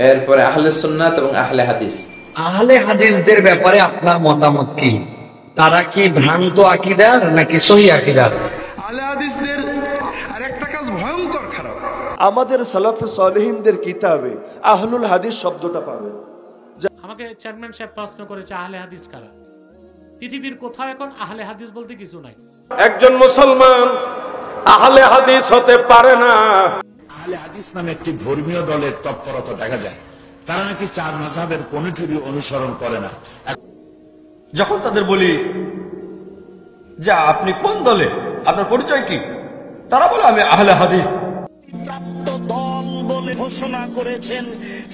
এরপরে আহলে সুন্নাত এবং আহলে হাদিস। আহলে হাদিসদের ব্যাপারে আপনার মতামত কি? তারা কি ভ্রান্ত আকীদার নাকি সহি আকীদার? আহলে হাদিসদের আরেকটা কাজ ভয়ঙ্কর খারাপ। আমাদের সালাফে সালেহিনদের কিতাবে আহলুল হাদিস শব্দটা পাবেন। আমাকে চেয়ারম্যান সাহেব প্রশ্ন করেছে আহলে হাদিস কারা? পৃথিবীর কোথাও এখন আহলে হাদিস বলতে কিছু নাই। একজন মুসলমান আহলে হাদিস হতে পারে না। আহলে হাদিস নামে একটি ধর্মীয় দলের তৎপরতা দেখা যায়। তারা নাকি চার মাযহাবের কোনটিরই অনুসরণ করে না। যখন তাদের বলি যে আপনি কোন দলে, আপনার পরিচয় কি, তারা বলে আমি আহলে হাদিস। প্রাপ্ত দল বলে ঘোষণা করেছেন,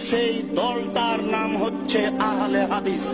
সেই দলটার নাম হচ্ছে আহলে হাদিস।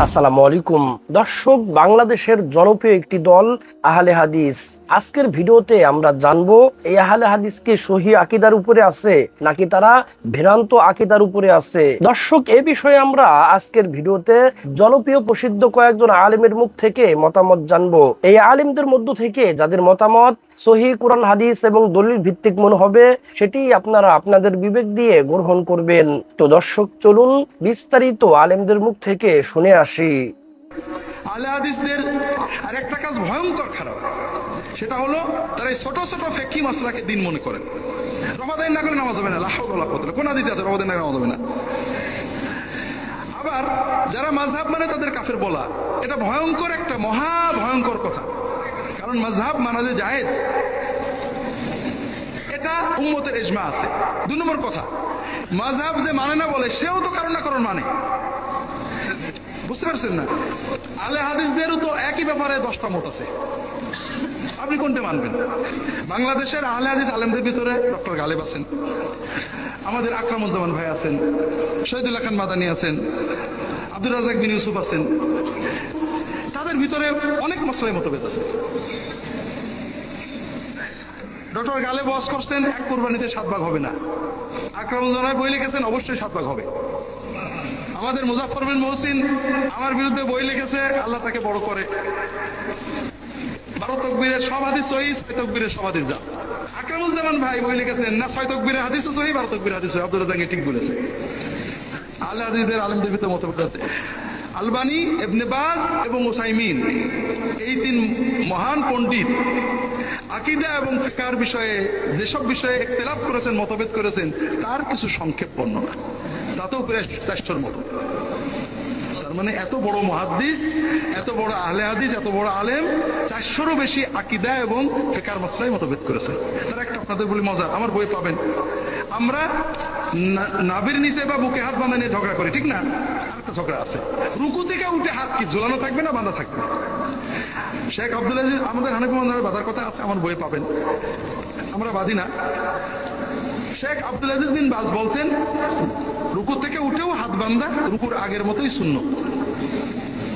আসসালামু আলাইকুম দর্শক, বাংলাদেশের জনপ্রিয় একটি দল আহলে হাদিস। আজকের ভিডিওতে আমরা জানবো এই আহলে হাদিস কি সহি আকীদার উপরে আছে নাকি তারা ভ্রান্ত আকীদার উপরে আছে। দর্শক, এই বিষয়ে আমরা আজকের ভিডিওতে জনপ্রিয় প্রসিদ্ধ কয়েকজন আলেমের মুখ থেকে মতামত জানবো। এই আলেমদের মধ্য থেকে যাদের মতামত সহি কোরআন হাদিস এবং দলিল ভিত্তিক মনে হবে, সেটি আপনারা আপনাদের বিবেক দিয়ে গ্রহণ করবেন। তো দর্শক, চলুন বিস্তারিত আলেমদের মুখ থেকে শুনে আসি। আহলে হাদিসদের আরেকটা কাজ ভয়ঙ্কর খারাপ, সেটা হলো তারা এই ছোট ছোট ফিকহি মাসলাকে দিন মনে করেন। রমাদান না করে নামাজ হবে না, লা হাওলা ওয়ালা কুওয়াতা, কোন হাদিসে আছে রমাদান না করে নামাজ হবে না? আবার যারা মাযহাব মানে তাদের কাফের বলা, এটা ভয়ঙ্কর একটা মহা ভয়ঙ্কর কথা। কারণ মাযহাব মানা যে জায়েজ, এটা উম্মতের ইজমা আছে। দুই নম্বর কথা, মাযহাব যে মানে না বলে সেও তো কারণ না কারণ মানে। বুঝতে পারছেন না? আহলে হাদিসদেরও তো একই ব্যাপারে 10টা মত আছে, আপনি কোনটা মানবেন? বাংলাদেশের আহলে হাদিস আলেমদের ভিতরে ডক্টর গালেব আছেন, আমাদের আকরামুজ্জামান ভাই আছেন, শহীদুল্লাহ খান মাদানী আছেন, আব্দুর রাজ্জাক বিন ইউসুফ আছেন। তাদের ভিতরে অনেক মাসলায় মতভেদ আছে। ডক্টর গালেব ওয়াজ করছেন এক কুরবানিতে 7 ভাগ হবে না। আকরামুজ্জামান বই লিখেছেন অবশ্যই 7 ভাগ হবে। আমাদের মুজাফফর বিন মহসিন আমার বিরুদ্ধে বই লিখেছে, আল্লাহ তাকে বড় করে। 12 তাকবীরের সব হাদিস সহিহ, 6 তাকবীরের সব হাদিস জাল। আকরামুজ্জামান ভাই বই লিখেছেন না 6 তাকবীরের হাদিসও সহিহ, 12 তাকবীরের হাদিস সহিহ। আব্দুর রাজ্জাক ঠিক বলেছে। আহলে হাদিসদের আলেমদের ভিতরে মতভেদ আছে। আলবানী, ইবনে বাজ এবং উসাইমিন, এই 3 মহান পণ্ডিত আকীদা এবং ফিকহের বিষয়ে যেসব বিষয়ে ইখতিলাফ করেছেন, মতভেদ করেছেন, তার কিছু সংক্ষেপ বর্ণনা, তাতেও প্রায় 400-র মতো। তার মানে এত বড় মুহাদ্দিস, এত বড় আহলে হাদিস, এত বড় আলেম, 400-রও বেশি আকীদা এবং ফিকহের মাসলায় মতভেদ করেছেন। তার একটা আপনাদের বলি মজা, আমার বই পাবেন। আমরা নাভির নিচে বা বুকে হাত বাঁধা নিয়ে ঝগড়া করি, ঠিক না? আরেকটা ঝগড়া আছে, রুকু থেকে উঠে হাত কি ঝোলানো থাকবে না বাঁধা থাকবে? শেখ আব্দুল আজিজ, আমাদের হানাফি মাযহাবে বাঁধার কথা আছে, আমার বই পাবেন। আমরা বাঁধি না। শেখ আব্দুল আজিজ বিন বাজ বলছেন রুকু থেকে উঠেও হাত বাঁধা রুকুর আগের মতোই সুন্নাত,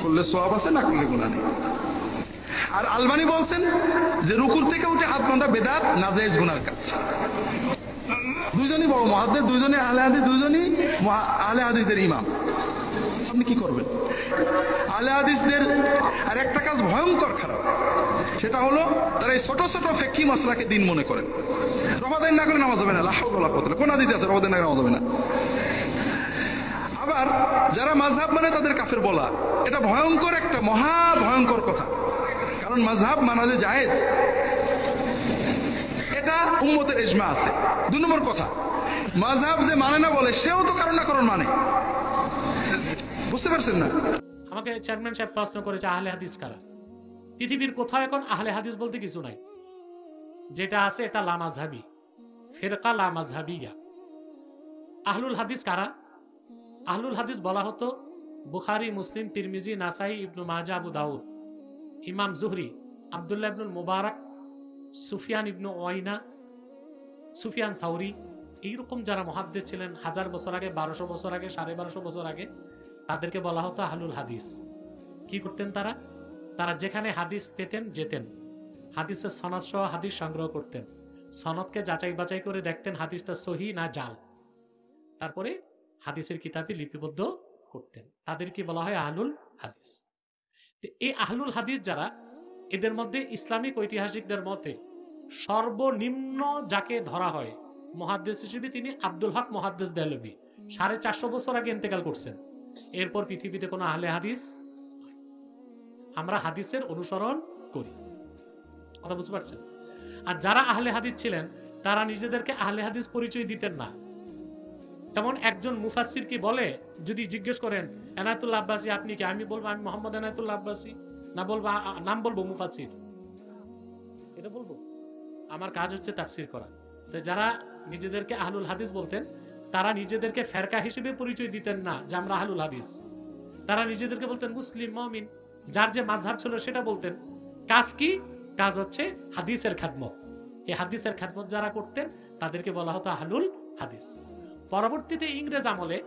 করলে সওয়াব আছে, না করলে গুনাহ নেই। আর আলবানী বলছেন যে রুকুর থেকে উঠে হাত বাঁধা বেদাত, নাজায়েজ, গুনার কাজ। দুইজনই বড় মুহাদ্দিস, দুইজনই আহলে হাদিস, দুইজনই আহলে হাদিসদের ইমাম। আপনি কি করবেন? আহলে হাদিসদের আরেকটা কাজ ভয়ঙ্কর খারাপ, সেটা হলো তারা এই ছোট ছোট ফিকহি মাসলাকে দিন মনে করেন। রমাদান না করে নামাজ হবে না, লা হাওলা ওয়ালা কুওয়াতা, কোন হাদিসে আছে রমাদান না করে নামাজ হবে না? আবার যারা মাযহাব মানে তাদের কাফের বলা, এটা ভয়ঙ্কর একটা মহা ভয়ঙ্কর কথা। কারণ মাযহাব মানা যে জায়েজ, এটা উম্মতের ইজমা আছে। দুই নম্বর কথা, মাযহাব যে মানে না বলে সেও তো কারণ না কারণ মানে। বুঝতে পারছেন না? আমাকে চেয়ারম্যান সাহেব প্রশ্ন করেছে আহলে হাদিস কারা? পৃথিবীর কোথাও এখন আহলে হাদিস বলতে কিছু নাই। যেটা আছে এটা লামাযহাবি, ফিরকা লামাযহাবিয়া। আহলুল হাদিস কারা? আহলুল হাদিস বলা হতো বুখারী, মুসলিম, তিরমিজি, নাসাই, ইবনু মাজাহ, আবু দাউদ, ইমাম জুহরি, আব্দুল্লাহ ইবনুল মুবারক, সুফিয়ান ইবনু ওয়াইনা, সুফিয়ান সাউরি, এইরকম যারা মুহাদ্দিস ছিলেন 1000 বছর আগে, 1200 বছর আগে, 1250 বছর আগে, তাদেরকে বলা হতো আহলুল হাদিস। কি করতেন তারা? তারা যেখানে হাদিস পেতেন যেতেন, হাদিসের সনদ সহ হাদিস সংগ্রহ করতেন, সনদকে যাচাই বাছাই করে দেখতেন হাদিসটা সহিহ না জাল, তারপরে হাদিসের কিতাবে লিপিবদ্ধ করতেন। তাদেরকে বলা হয় আহলুল হাদিস। তো এই আহলুল হাদিস যারা, এদের মধ্যে ইসলামিক ঐতিহাসিকদের মতে সর্বনিম্ন যাকে ধরা হয় মুহাদ্দিস হিসেবে, তিনি আব্দুল হক মুহাদ্দিস দেহলভী। 450 বছর আগে ইন্তেকাল করছেন। এরপর পৃথিবীতে কোনো আহলে হাদিস, আমরা হাদিসের অনুসরণ করি। কথা বুঝতে পারছেন? আর যারা আহলে হাদিস ছিলেন তারা নিজেদেরকে আহলে হাদিস পরিচয় দিতেন না। যেমন একজন মুফাসসির কি বলে, যদি জিজ্ঞেস করেন এনায়েতুল্লাহ আব্বাসী আপনি কি, আমি বলবো আমি মোহাম্মদ এনায়েতুল্লাহ আব্বাসী, না বলবো নাম বলবো মুফাসসির? এটা বলবো? আমার কাজ হচ্ছে তাফসীর করা। তো যারা নিজেদেরকে আহলুল হাদিস বলতেন তারা নিজেদেরকে ফেরকা হিসেবে পরিচয় দিতেন না যে আমরা আহলুল হাদিস। তারা নিজেদেরকে বলতেন মুসলিম, মুমিন, যার যে মাযহাব ছিল সেটা বলতেন। কাজ কি? কাজ হচ্ছে হাদিসের খেদমত। এই হাদিসের খেদমত যারা করতেন তাদেরকে বলা হতো আহলুল হাদিস। পরবর্তীতে ইংরেজ আমলে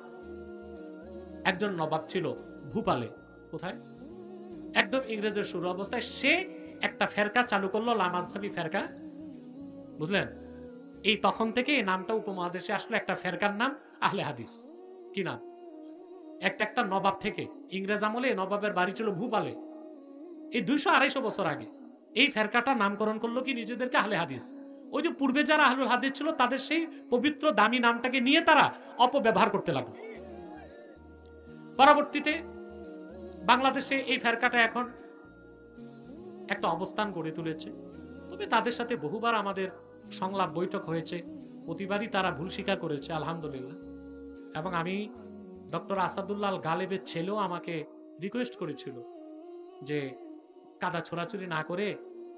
একজন নবাব ছিল ভূপালে, কোথায়, একদম ইংরেজের শুরু অবস্থায়, সে একটা ফেরকা চালু করলো, লামাযহাবী ফেরকা, বুঝলেন? এই তখন থেকে এই নামটা উপমহাদেশে আসলো, একটা ফেরকার নাম আহলে হাদিস। কি নাম? একটা নবাব থেকে, ইংরেজ আমলে নবাবের বাড়ি ছিল ভূপালে, এই 200-250 বছর আগে এই ফেরকাটা নামকরণ করলো কি নিজেদেরকে আহলে হাদিস। ওই যে পূর্বে যারা আহলুল হাদিস ছিল তাদের সেই পবিত্র দামি নামটাকে নিয়ে তারা অপব্যবহার করতে লাগলো। পরবর্তীতে বাংলাদেশে এই ফেরকাটা এখন একটা অবস্থান গড়ে তুলেছে। তবে তাদের সাথে বহুবার আমাদের সংলাপ বৈঠক হয়েছে, প্রতিবারই তারা ভুল স্বীকার করেছে, আলহামদুলিল্লাহ। এবং আমি ডক্টর আসাদুল্লাহ আল গালেবের ছেলেও আমাকে রিকোয়েস্ট করেছিল যে কাদা ছোড়াছুরি না করে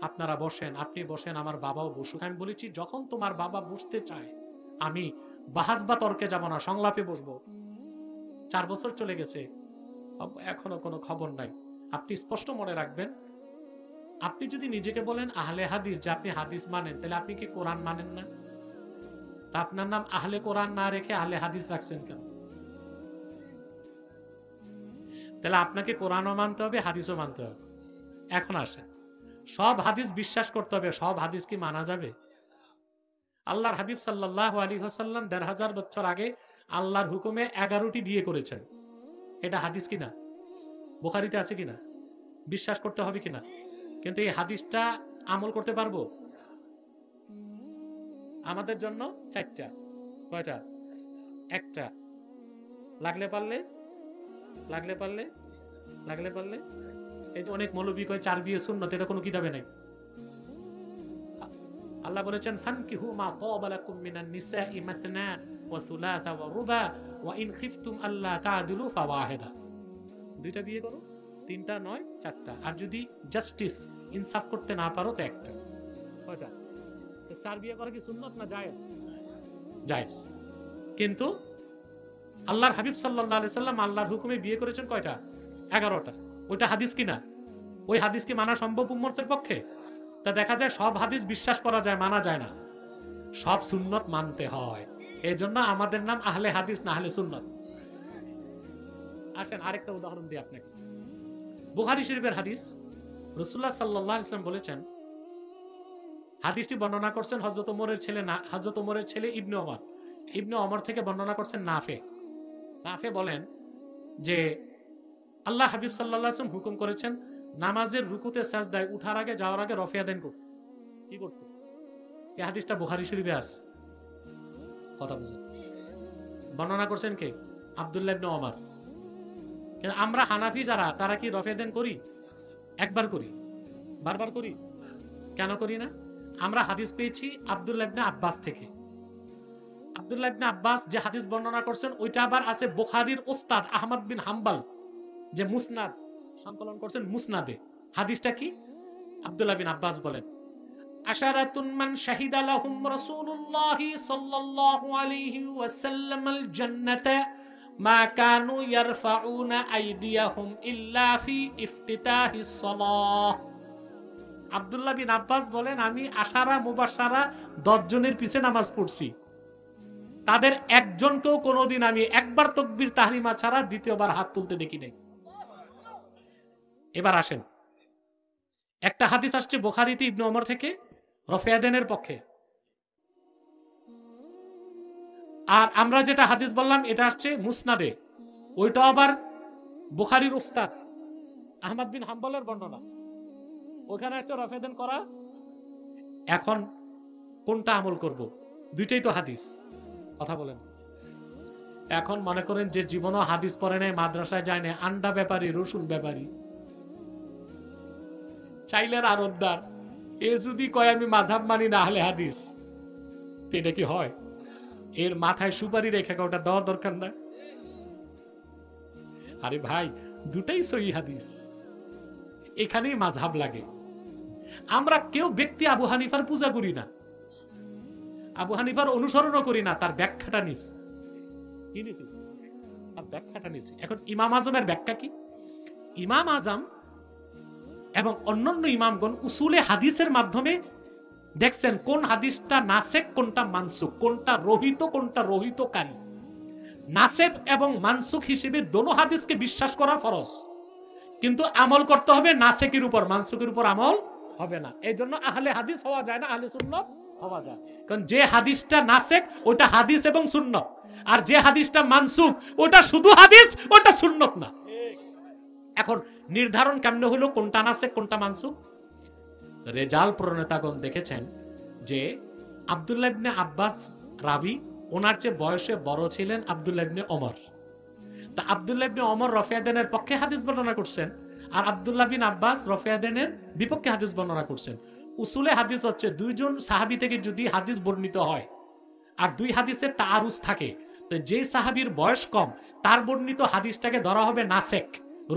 আপনারা বসেন, আপনি বসেন, আমার বাবাও বসুক। আমি বলেছি যখন তোমার বাবা বসতে চায় আমি বাহাস বা তর্কে যাব না, সংলাপে বসবো। 4 বছর চলে গেছে, এখনো কোনো খবর নাই। আপনি স্পষ্ট মনে রাখবেন, আপনি যদি নিজেকে বলেন আহলে হাদিস, যে আপনি হাদিস মানেন, তাহলে আপনি কি কোরআন মানেন না? তা আপনার নাম আহলে কোরআন না রেখে আহলে হাদিস রাখছেন কেন? তাহলে আপনাকে কোরআনও মানতে হবে, হাদিসও মানতে হবে। এখন আসেন, সব হাদিস বিশ্বাস করতে হবে, সব হাদিস কি মানা যাবে? আল্লাহর হাবিব সাল্লাল্লাহু আলাইহি ওয়াসাল্লাম 1500 বছর আগে আল্লাহর হুকুমে 11টি বিয়ে করেছেন। এটা হাদিস কিনা? বুখারীতে আছে কিনা? বিশ্বাস করতে হবে কিনা? কিন্তু এই হাদিসটা আমল করতে পারবো? আমাদের জন্য 4টা। কয়টা? একটা। লাগলে পারলে, লাগলে পারলে, লাগলে পারলে। এই যে অনেক মৌলবী কয় 4 বিয়ে সুন্নাত, এটা কোনো কিতাবে নাই। আল্লাহ বলেছেন ফানকিহু মা তাবা লাকুম মিনান নিসাই মাথনা ওয়া থুলাথা ওয়া রুবা ওয়া ইন খিফতুম আল্লা তা'দিলু ফাওয়াহিদা। 2টা বিয়ে করো, 3টা নয় 4টা। আর যদি জাস্টিস, ইনসাফ করতে না পারো তো একটা। কয়টা? 4 বিয়ে করা কি সুন্নাত না জায়েজ? জায়েজ। কিন্তু আল্লাহর হাবিব সাল্লাল্লাহু আলাইহি সাল্লাম আল্লাহর হুকুমে বিয়ে করেছেন কয়টা? 11টা। ওইটা হাদিস কিনা? ওই হাদিস কি মানা সম্ভব উম্মতের পক্ষে? তা দেখা যায় সব হাদিস বিশ্বাস করা যায়, মানা যায় না। সব সুন্নত মানতে হয়। এই জন্য আমাদের নাম আহলে হাদিস না আহলে সুন্নত। আসেন আরেকটা উদাহরণ দিই আপনাকে। বুখারী শরীফের হাদিস, রাসূলুল্লাহ সাল্লাল্লাহু আলাইহি ওয়াসাল্লাম বলেছেন, হাদিসটি বর্ণনা করছেন হযরত ওমরের ছেলে, না হযরত ওমরের ছেলে ইবনে ওমর। ইবনে ওমর থেকে বর্ণনা করছেন নাফে। নাফে বলেন যে আল্লাহ হাবিব সাল্লাল্লাহু আলাইহি ওয়াসাল্লাম হুকুম করেছেন নামাজের রুকুতে সাজদায় উঠার আগে, যাওয়ার আগে রফিয়া দেন করতে। কি করতে? এই হাদিসটা বুখারী শরীফে আছে। কথা বুঝেন? বর্ণনা করছেন কে? আব্দুল্লাহ ইবনে ওমর। কিন্তু আমরা হানাফি যারা, তারা কি রফিয়া দেন করি? একবার করি, বারবার করি? কেন করি না? আমরা হাদিস পেয়েছি আব্দুল্লাহ ইবনে আব্বাস থেকে। আব্দুল্লাহ ইবনে আব্বাস যে হাদিস বর্ণনা করছেন ওইটা আবার আছে বুখারীর ওস্তাদ আহমদ বিন হাম্বল যে মুসনাদ সংকলন করছেন, মুসনাদে। হাদিসটা কি? আব্দুল্লাহ বিন আব্বাস বলেন, আশারাতুন মান শাহিদা লাহুম রাসূলুল্লাহি সাল্লাল্লাহু আলাইহি ওয়াসাল্লাম আল জান্নাতা মা কানু ইয়ারফাউনা আইদিয়াহুম ইল্লা ফি ইফতিতাহিস সালাহ। আব্দুল্লাহ বিন আব্বাস বলেন, আমি আশারা মুবাশশারা 10 জনের পিছে নামাজ পড়ছি, তাদের একজনকেও কোনোদিন আমি একবার তাকবীর তাহরিমা ছাড়া দ্বিতীয়বার হাত তুলতে দেখি নাই। এবার আসেন, একটা হাদিস আসছে বুখারীতে ইবনে ওমর থেকে রফিয়া দেনের পক্ষে। আর আমরা যেটা হাদিস বললাম এটা আসছে মুসনাদে, ওইটা আবার বুখারীর উস্তাদ আহমদ বিন হাম্বলের বর্ণনা, ওখানে আসছে রফিয়া দেন করা। এখন কোনটা আমল করব? দুইটাই তো হাদিস। কথা বলেন। এখন মনে করেন যে জীবনও হাদিস পড়ে নাই, মাদ্রাসায় যায় না, আন্ডা ব্যাপারী, রসুন ব্যাপারী, চাইলের আরতদার, এ যদি কয় আমি মাযহাব মানি না আহলে হাদিস, এটা কি হয়? এর মাথায় সুপারি রেখে ওটা দেওয়া দরকার না? আরে ভাই, দুটাই সহিহ হাদিস, এখানেই মাযহাব লাগে। আমরা কেউ ব্যক্তি আবু হানিফার পূজা করি না, আবু হানিফার অনুসরণও করি না, তার ব্যাখ্যাটা নিছি। এখন ইমাম আজমের ব্যাখ্যা কি? ইমাম আজম এবং অন্যান্য ইমামগণ উসুলে হাদিসের মাধ্যমে দেখছেন কোন হাদিসটা নাসেখ, কোনটা মানসুখ, কোনটা রহিত, কোনটা রহিতকারী। নাসেখ এবং মানসুখ হিসেবে দোনো হাদিসকে বিশ্বাস করা ফরজ, কিন্তু আমল করতে হবে নাসেখের উপর, মানসুখের উপর আমল হবে না। এই জন্য আহলে হাদিস হওয়া যায় না, আহলে সুন্নাত হওয়া যায়। কারণ যে হাদিসটা নাসেখ ওটা হাদিস এবং সুন্নাত, আর যে হাদিসটা মানসুখ ওটা শুধু হাদিস, ওটা সুন্নাত না। এখন নির্ধারণ কেমনে হলো কোনটা নাসেখ কোনটা মানসুখ? রেজাল প্রণেতাগণ দেখেছেন যে আব্দুল্লাহ ইবনে আব্বাস রাবি, ওনার চেয়ে বয়সে বড় ছিলেন আব্দুল্লাহ ইবনে ওমর। তা আব্দুল্লাহ ইবনে ওমর রফিয়াদানের পক্ষে হাদিস বর্ণনা করছেন, আর আব্দুল্লাহ বিন আব্বাস রফিয়াদানের বিপক্ষে হাদিস বর্ণনা করছেন। উসুলে হাদিস হচ্ছে দুইজন সাহাবী থেকে যদি হাদিস বর্ণিত হয় আর দুই হাদিসে তাআরুজ থাকে, তো যে সাহাবীর বয়স কম তার বর্ণিত হাদিসটাকে ধরা হবে নাসেখ,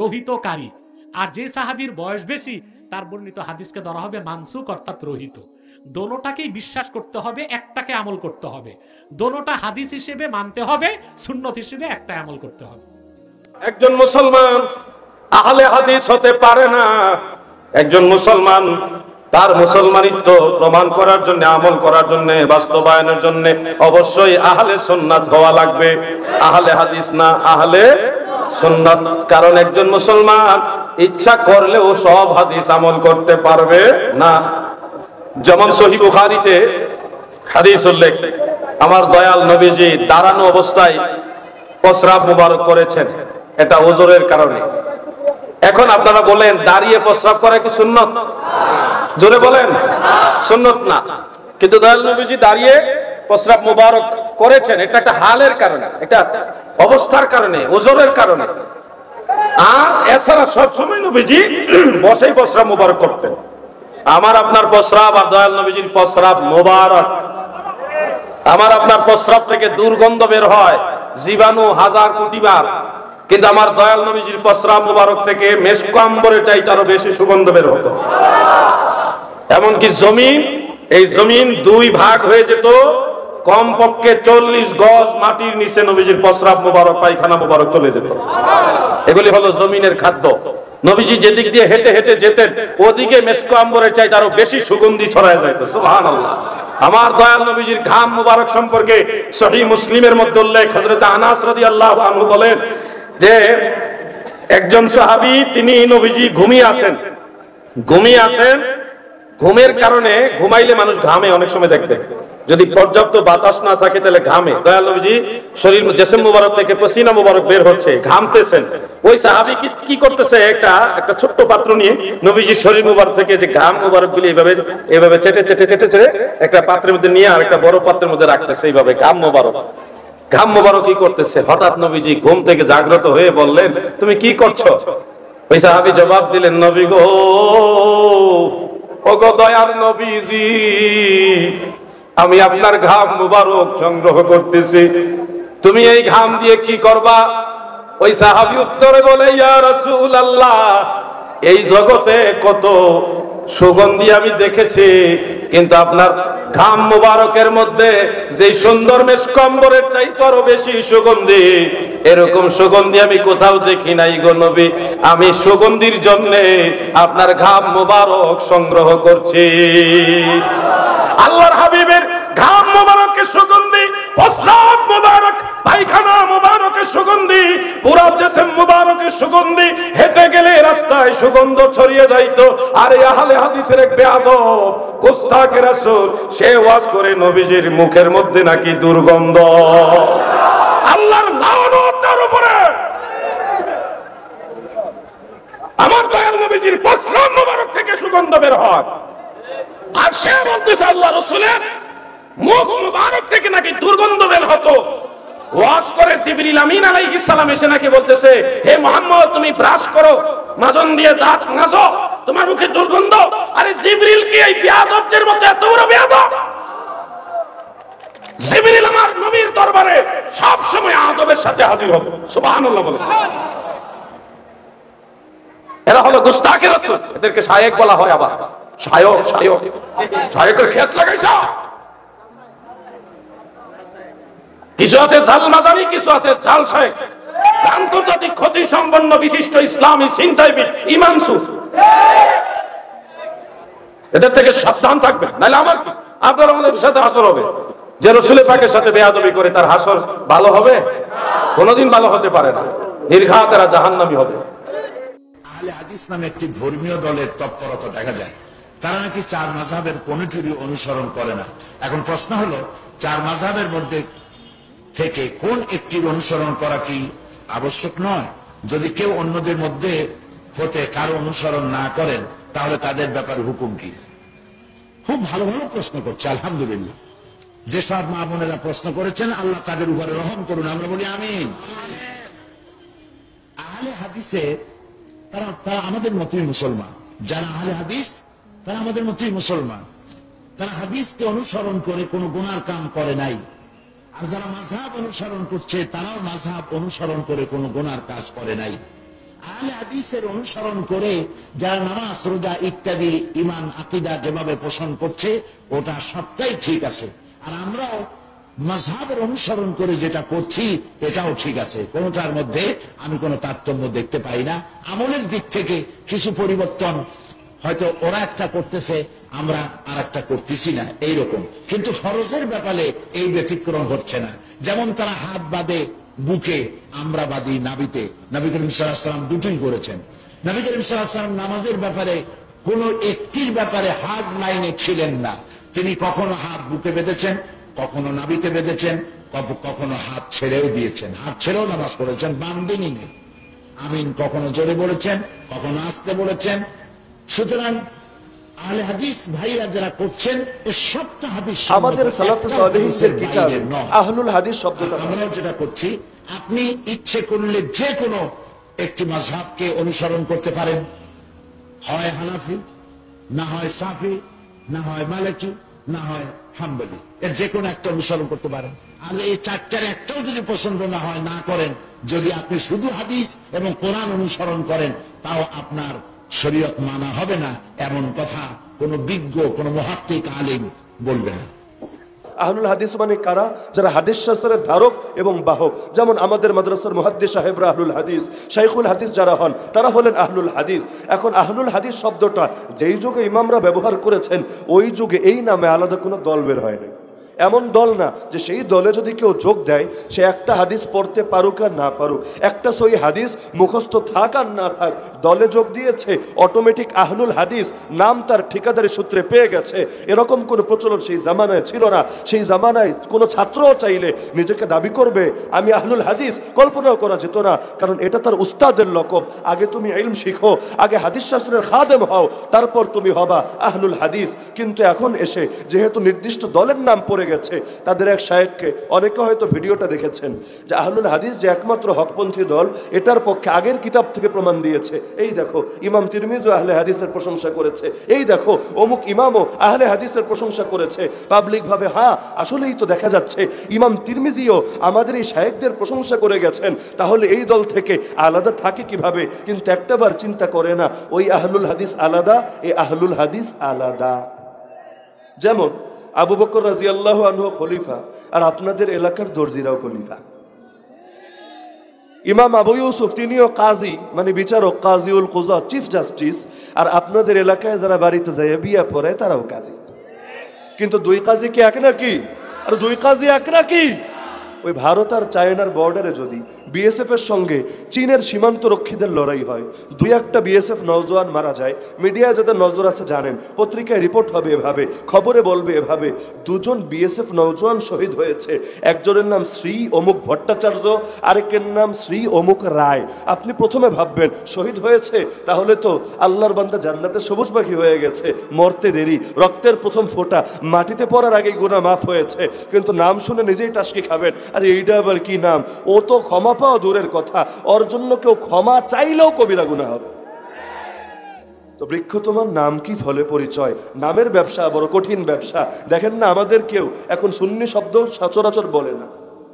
রহিতকারী, আর যে সাহাবীর বয়স বেশি তার বর্ণিত হাদিসকে ধরা হবে মানসুখ অর্থাৎ রহিত। দোনোটাকেই বিশ্বাস করতে হবে, একটাকে আমল করতে হবে। দোনোটা হাদিস হিসেবে মানতে হবে, সুন্নত হিসেবে একটা আমল করতে হবে। একজন মুসলমান আহলে হাদিস হতে পারে না। একজন মুসলমান তার মুসলমানিত্ব প্রমাণ করার জন্য, আমল করার জন্য, বাস্তবায়নের জন্য অবশ্যই আহলে সুন্নাত হওয়া লাগবে, আহলে হাদিস না, আহলে সুন্নাত। কারণ একজন মুসলমান ইচ্ছা করলেও সব হাদিস আমল করতে পারবে না। যেমন সহিহ বুখারীতে হাদিস উল্লেখ, আমার দয়াল নবীজি দাঁড়ানো অবস্থায় প্রস্রাব মুবারক করেছেন, এটা ওজরের কারণে। এখন আপনারা বলেন দাঁড়িয়ে প্রস্রাব করা কি সুন্নত? জোরে বলেন, সুন্নত না। কিন্তু দয়াল নবীজি দাঁড়িয়ে প্রস্রাব মুবারক করেছেন, এটা একটা হালের কারণে, এটা অবস্থার কারণে, ওজরের কারণে। আর এছাড়া সবসময় নবীজি বসেই প্রস্রাব মুবারক করতেন। আমার আপনার প্রস্রাব আর দয়াল নবীজির প্রস্রাব মুবারক। আমার আপনার প্রস্রাব থেকে দুর্গন্ধ বের হয় জীবাণু হাজার কোটি বার, কিন্তু আমার দয়াল নবীজির প্রস্রাব মুবারক থেকে মেশক আম্বরের চাইতে আরো বেশি সুগন্ধ বের হতো। এমনকি জমিন, এই জমিন দুই ভাগ হয়ে যেত, কমপক্ষে 40 গজ মাটির নিচে নবীজির প্রস্রাব মুবারক, পায়খানা মুবারক চলে যেত। এগুলি হলো জমিনের খাদ্য। নবীজি যেদিক দিয়ে হেঁটে হেঁটে যেতেন ওদিকে মেশক আম্বরের চাইতে আরো বেশি সুগন্ধি ছড়ায় যেত। সুবহানাল্লাহ। আমার দয়াল নবীজির ঘাম মুবারক সম্পর্কে সহিহ মুসলিমের মধ্যে উল্লেখ, হযরত আনাস রাদিয়াল্লাহু আনহু বলেন যে একজন সাহাবী, তিনি নবীজি ঘুমিয়ে আছেন, ঘুমের কারণে, ঘুমাইলে মানুষ ঘামে অনেক সময় দেখবে, যদি পর্যাপ্ত বাতাস না থাকে তাহলে ঘামে। দয়াল নবীজি শরীর জিসম মুবারক থেকে পসিনা মুবারক বের হচ্ছে, ঘামতেছেন। ওই সাহাবী কি করতেছে, একটা ছোট্ট পাত্র নিয়ে নবীজির শরীর মুবারক থেকে যে ঘাম মুবারক গুলি এইভাবে চেটে একটা পাত্রের মধ্যে নিয়ে আর একটা বড় পাত্রের মধ্যে রাখতেছে, এইভাবে ঘাম মুবারক কি করতেছে। হঠাৎ নবীজি ঘুম থেকে জাগ্রত হয়ে বললেন, তুমি কি করছো? ওই সাহাবী জবাব দিলেন, নবী গো, ওগো দয়ার নবীজি, আমি আপনার ঘাম মুবারক সংগ্রহ করতেছি, তুমি এই ঘাম দিয়ে কি করবা? ওই সাহাবী উত্তরে বলে, ইয়া রাসূলুল্লাহ, এই জগতে কত সুগন্ধি আমি দেখেছি, কিন্তু আপনার ঘাম মুবারকের মধ্যে যে সুন্দর মেশক আম্বরের চাইতে আরো বেশি সুগন্ধি, এরকম সুগন্ধি আমি কোথাও দেখি নাই গো নবী। আমি সুগন্ধির জন্য আপনার ঘাম মুবারক সংগ্রহ করছি। আল্লাহর হাবিবের ঘাম মুবারকের সুগন্ধি, প্রস্রাব মুবারক, পায়খানা মুবারকের সুগন্ধি, পুরা জিসম মুবারকের সুগন্ধি, হেঁটে গেলে রাস্তায় সুগন্ধ ছড়িয়ে যাইতো। আর এই আহলে হাদিসের এক বেয়াদব গোস্তাকে রাসূল, সে ওয়াজ করে নবীজির মুখের মধ্যে নাকি দুর্গন্ধ। আল্লাহর লানত তার উপরে। আমার দয়াল নবীজির প্রস্রাব মুবারক থেকে সুগন্ধ বের হয়, আর সে বলতেছে আল্লাহ রাসূলের মুখ মুবারক থেকে নাকি দুর্গন্ধ বের হতো। ওয়াজ করে জিবরিল আমিন আলাইহিস সালাম এসে নাকি বলতেছে, হে মুহাম্মদ তুমি ব্রাশ করো, মাজন দিয়ে দাঁত মাজো, তোমার মুখে দুর্গন্ধ। আরে জিবরিল কি এই বেয়াদবদের মতো এত বড় বেয়াদব? জিবরিল আমার নবীর দরবারে সব সময় আদবের সাথে হাজির হবে। সুবহানাল্লাহ বলেন। এরা হলো গুস্তাখে রাসূল, এদেরকে শায়েক বলা হয়। আবার শায়েকের খেত লাগাইছ। কিছু আছে জাল মাদানি, কিছু আছে জাল শায়েক। আন্তর্জাতিক খ্যাতি সম্পন্ন বিশিষ্ট ইসলামী চিন্তাবিদ ইমামসু, এদের থেকে সাবধান থাকবেন, নাহলে আমার কি আপনার আমাদের সাথে হাসর হবে। যে রাসূলের পাকের সাথে বেয়াদবি করে তার হাসর ভালো হবে? কোনোদিন ভালো হতে পারে না, নির্ঘাত এরা জাহান্নামী হবে। আহলে হাদিস নামে একটি ধর্মীয় দলের তৎপরতা দেখা যায়। তারা নাকি চার মাযহাবের কোনটিরই অনুসরণ করে না। এখন প্রশ্ন হলো, চার মাযহাবের মধ্যে থেকে কোন একটির অনুসরণ করা কি আবশ্যক নয়? যদি কেউ অন্যদের মধ্যে হতে কারো অনুসরণ না করেন, তাহলে তাদের ব্যাপারে হুকুম কি? খুব ভালো ভালো প্রশ্ন করছে, আলহামদুলিল্লাহ। যেসব মা বোনেরা প্রশ্ন করেছেন, আল্লাহ তাদের উপরে রহম করুন, আমরা বলি আমিন। আহলে হাদিসে তারা আমাদের মতই মুসলমান। যারা আহলে হাদিস তারা আমাদের মতই মুসলমান। তারা হাদিসকে অনুসরণ করে কোনো গুনার কাম করে নাই। আর যারা মাযহাব অনুসরণ করছে, তারাও মাযহাব অনুসরণ করে কোনো গুনার কাজ করে নাই। আহলে হাদিসের অনুসরণ করে যারা নামাজ রোজা ইত্যাদি ঈমান আকীদা যেভাবে পোষণ করছে, ওটা সবটাই ঠিক আছে। আর আমরাও মাযহাবের অনুসরণ করে যেটা করছি, এটাও ঠিক আছে। কোনটার মধ্যে আমি কোনো তারতম্য দেখতে পাই না। আমলের দিক থেকে কিছু পরিবর্তন, হয়তো ওরা একটা করতেছে, আমরা আর একটা করতেছি না, এইরকম। কিন্তু ফরজের ব্যাপারে এই ব্যতিক্রম হচ্ছে না। যেমন তারা হাত বাঁধে বুকে, আমরা বাঁধি নাভিতে। নবী করিম সাল্লাল্লাহু আলাইহি ওয়াসাল্লাম দুটোই করেছেন। নবী করিম সাল্লাল্লাহু আলাইহি ওয়াসাল্লাম নামাজের ব্যাপারে কোন একটির ব্যাপারে হাত লাইনে ছিলেন না। তিনি কখনো হাত বুকে বেঁধেছেন, কখনো নাভিতে বেঁধেছেন, কখনো হাত ছেড়েও দিয়েছেন। হাত ছেড়েও নামাজ পড়েছেন, বান্দিনি নেই। আমিন কখনো জোরে বলেছেন, কখনো আস্তে বলেছেন। সুতরাং আহলে হাদিস ভাইরা যারা করছেন, এ সবটা হাদিস আমাদের সালাফে সালেহিনদের কিতাবে আহলুল হাদিস শব্দটা আমরাও যেটা করছি। আপনি ইচ্ছে করলে যে কোনো একটি মাযহাবকে অনুসরণ করতে পারেন, হয় হানাফি, না হয় শাফি, না হয় মালিকি, না হয় হাম্বলি। এর যে কোনো একটা অনুসরণ করতে পারেন। আর এই চারটার একটাও যদি পছন্দ না হয়, না করেন। যদি আপনি শুধু হাদিস এবং কোরআন অনুসরণ করেন, তাও আপনার শরীয়ত মানা হবে না, এমন কথা কোনো বিজ্ঞ, কোনো মুহাক্কিক আলিম বলবে না। আহলুল হাদিস মানে কারা? যারা হাদিস শাস্ত্রের ধারক এবং বাহক। যেমন আমাদের মাদ্রাসার মুহাদ্দিস সাহেবরা আহলুল হাদিস, শাইখুল হাদিস যারা হন, তারা হলেন আহলুল হাদিস। এখন আহলুল হাদিস শব্দটা যেই যুগে ইমামরা ব্যবহার করেছেন, ওই যুগে এই নামে আলাদা কোনো দল বের হয়নি। এমন দল না যে সেই দলে যদি কেউ যোগ দেয়, সে একটা হাদিস পড়তে পারুক আর না পারুক, একটা সহি হাদিস মুখস্থ থাক আর না থাক, দলে যোগ দিয়েছে, অটোমেটিক আহলুল হাদিস নাম তার ঠিকাদারি সূত্রে পেয়ে গেছে। এরকম কোনো প্রচলন সেই জামানায় ছিল না। সেই জামানায় কোনো ছাত্রও চাইলে নিজেকে দাবি করবে আমি আহলুল হাদিস, কল্পনাও করা যেত না, কারণ এটা তার উস্তাদের লকব। আগে তুমি ইলম শিখো, আগে হাদিস শাস্ত্রের খাদেম হও, তারপর তুমি হবা আহলুল হাদিস। কিন্তু এখন এসে যেহেতু নির্দিষ্ট দলের নাম পড়ে গেছে, তাদের এক শায়েখকে, অনেকে হয়তো ভিডিওটা দেখেছেন, যে আহলুল হাদিস যে একমাত্র হকপন্থী দল, এটার পক্ষে আগের কিতাব থেকে প্রমাণ দিয়েছে। এই দেখো ইমাম তিরমিজি আহলে হাদিসের প্রশংসা করেছে, এই দেখো অমুক ইমামও আহলে হাদিসের প্রশংসা করেছে পাবলিক ভাবে। হ্যাঁ, আসলেই তো দেখা যাচ্ছে ইমাম তিরমিজিও আমাদের এই শায়েখদের প্রশংসা করে গেছেন, তাহলে এই দল থেকে আলাদা থাকে কিভাবে? কিন্তু একটাবার চিন্তা করে না, ওই আহলুল হাদিস আলাদা, এই আহলুল হাদিস আলাদা। যেমন আবু বকর রাদিয়াল্লাহু আনহু খলিফা, আর আপনাদের এলাকার দর্জিরাও খলিফা। ইমাম আবু ইউসুফ তিনিও কাজী, মানে বিচারক, কাজীউল কুযা, চিফ জাস্টিস। আর আপনাদের এলাকায় যারা বাড়িতে যায় বিয়া পড়ে, তারাও কাজী। কিন্তু দুই কাজী কি এক নাকি? আর দুই কাজী এক নাকি? ওই ভারত আর চায়নার বর্ডারে যদি বিএসএফ এর সঙ্গে চীনের সীমান্ত রক্ষীদের লড়াই হয়, দুই একটা বিএসএফ নওজোয়ান মারা যায়, মিডিয়ায় যাদের নজর আছে জানেন, পত্রিকায় রিপোর্ট হবে এভাবে, খবরে বলবে এভাবে, দুজন বিএসএফ নওজোয়ান শহীদ হয়েছে। একজনের নাম শ্রী অমুক ভট্টাচার্য, আরেকের নাম শ্রী অমুক রায়। আপনি প্রথমে ভাববেন শহীদ হয়েছে, তাহলে তো আল্লাহর বান্দা জান্নাতে সবুজ পাখি হয়ে গেছে, মরতে দেরি, রক্তের প্রথম ফোঁটা মাটিতে পড়ার আগেই গুনাহ মাফ হয়েছে। কিন্তু নাম শুনে নিজেই টাসকি খাবেন, আরে এইটা আবার কি নাম? ও তো ক্ষমা পাওয়া দূরের কথা, ওর জন্য কেউ ক্ষমা চাইলেও কবিরা গুনাহ হবে। তো বৃক্ষ তোমার নাম কি ফলে পরিচয়? নামের ব্যবসা বড় কঠিন ব্যবসা। দেখেন না, আমাদের কেউ এখন সুন্নি শব্দ সচরাচর বলে না,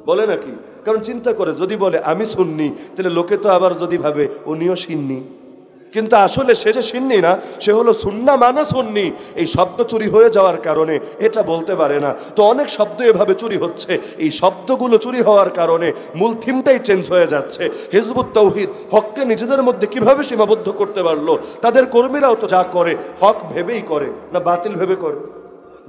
বলে নাকি? কারণ চিন্তা করে যদি বলে আমি সুন্নি, তাহলে লোকে তো আবার যদি ভাবে উনিও সিন্নি। কিন্তু আসলে সে যে সিন্নি না, সে হলো সুন্না মানে সুন্নি। এই শব্দ চুরি হয়ে যাওয়ার কারণে এটা বলতে পারে না। তো অনেক শব্দ এভাবে চুরি হচ্ছে। এই শব্দগুলো চুরি হওয়ার কারণে মূল থিমটাই চেঞ্জ হয়ে যাচ্ছে। হিজবুত তাওহীদ হককে নিজেদের মধ্যে কিভাবে সীমাবদ্ধ করতে পারলো? তাদের কর্মীরাও তো যা করে হক ভেবেই করে, না বাতিল ভেবে করে?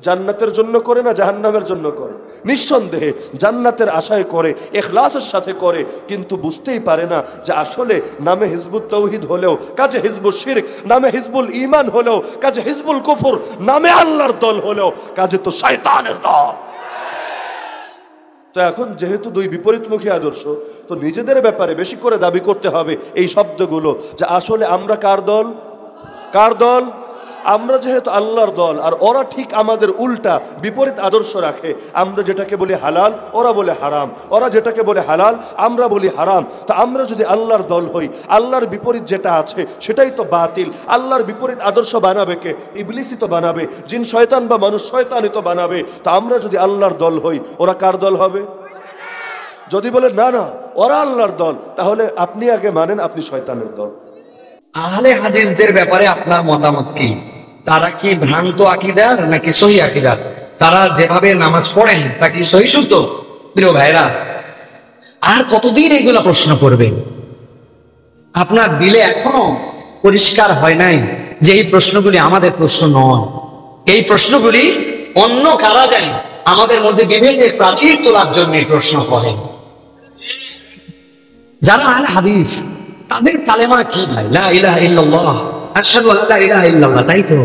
জান্নাতের জন্য করে না জাহান্নামের জন্য করে? নিঃসন্দেহে জান্নাতের আশায় করে, ইখলাসের সাথে করে, কিন্তু বুঝতেই পারে না যে আসলে নামে হিজবুত তাওহীদ হলেও কাজে হিজবুল শিরক, নামে হিজবুল ঈমান হলেও কাজে হিজবুল কুফর, নামে আল্লাহর দল হলেও কাজে তো শয়তানের দল। তো এখন যেহেতু দুই বিপরীতমুখী আদর্শ, তো নিজেদের ব্যাপারে বেশি করে দাবি করতে হবে এই শব্দগুলো যে আসলে আমরা কার দল? কার দল? আমরা যেহেতু আল্লাহর দল, আর ওরা ঠিক আমাদের উল্টা বিপরীত আদর্শ রাখে। আমরা যেটাকে বলি হালাল, ওরা বলে হারাম। ওরা যেটাকে বলে হালাল, আমরা বলি হারাম। তো আমরা যদি আল্লাহর দল হই, আল্লাহর বিপরীত যেটা আছে সেটাই তো বাতিল। আল্লাহর বিপরীত আদর্শ বানাবে কে? ইবলিসই তো বানাবে। জিন শয়তান বা মানুষ শয়তানই তো বানাবে। তো আমরা যদি আল্লাহর দল হই, ওরা কার দল হবে? যদি বলে না না ওরা আল্লাহর দল, তাহলে আপনি আগে মানেন আপনি শয়তানের দল। আহলে হাদিসদের ব্যাপারে আপনার মতামত কি? তারা কি ভ্রান্ত আকীদার নাকি সহি আকীদার? তারা যেভাবে নামাজ পড়েন তা কি সহি শুদ্ধ? প্রিয় ভাইরা, আর কতদিন এগুলা প্রশ্ন করবেন? আপনার দিলে এখনো পরিষ্কার হয় নাই যে এই প্রশ্নগুলি আমাদের প্রশ্ন নয়। এই প্রশ্নগুলি অন্য কারা জানি আমাদের মধ্যে বিভেদের প্রাচীর তোলার জন্য প্রশ্ন করেন। যারা আহলে হাদিস তাদের কালেমা কি? লা ইলাহা ইল্লাল্লাহ, আশহাদু আল্লা ইলাহা ইল্লাল্লাহ, তাই তো?